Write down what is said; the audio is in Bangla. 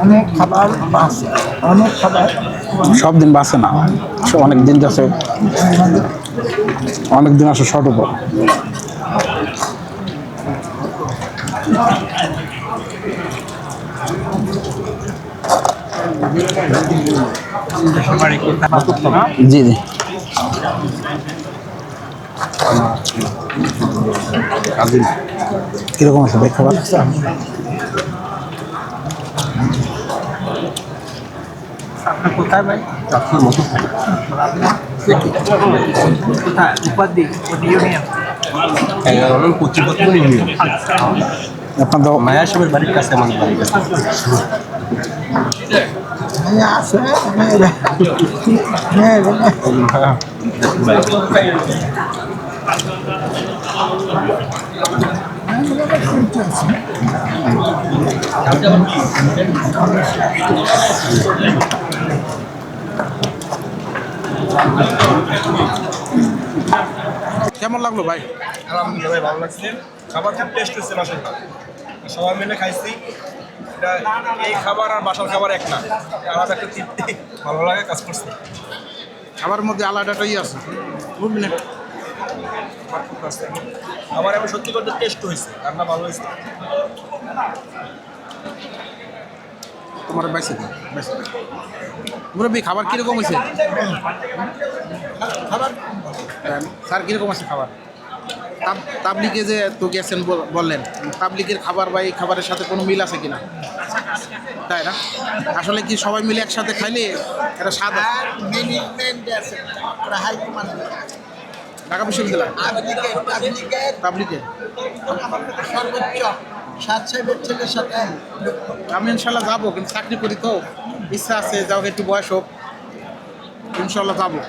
অনেক খাবার বাসে, অনেক খাবার সব দিন বাসে না, অনেক দিন যাচ্ছে, অনেক দিন আসে শর্ট উপর। জি জি কিরকম আছে ভাই খাবার? আপনার কোথায় ভাই? আপনার মতো কোথায়? উপাধি ইউনিয়ন। 11 নং কচিপত্র ইউনিয়ন। আপনার তো মায়া সাহেবের বাড়ির কাছে আমাদের বাড়ির কাছে। আছে কেমন লাগলো ভাই? আলহামদুলিল্লাহ ভাই, ভালো লাগছে। খাবার খুব টেস্ট হচ্ছে মাশাআল্লাহ। সবাই মিলে খাইছি। এটা এই খাবার আর বাসার খাবার এক না, আলাদা একটা তৃপ্তি, ভালো লাগে কাজ করছে। খাবার মধ্যে আলাদাটাই আছে, বুঝলি না? আমার এমন সত্যি করতে টেস্ট হয়েছে, রান্না ভালো হয়েছে। তোমার বাইসে মুরব্বী খাবার কিরকম হয়েছে? খাবার স্যার কিরকম আছে খাবার? তাবলিগে যে তো গেছেন বললেন, তাবলিগের খাবার বা এই খাবারের সাথে কোনো মিল আছে কিনা? তাই না? আসলে কি সবাই মিলে একসাথে খাইলে এটা স্বাদ আছে? ঢাকা বিশ্ববিদ্যালয় তাবলিগে সর্বোচ্চ 7-7 ছেলের সাথে আমি ইনশাল্লাহ যাবো, কিন্তু চাকরি করি তো, ইচ্ছা আছে যাও, একটু বয়স হোক, ইনশাল্লাহ যাবো।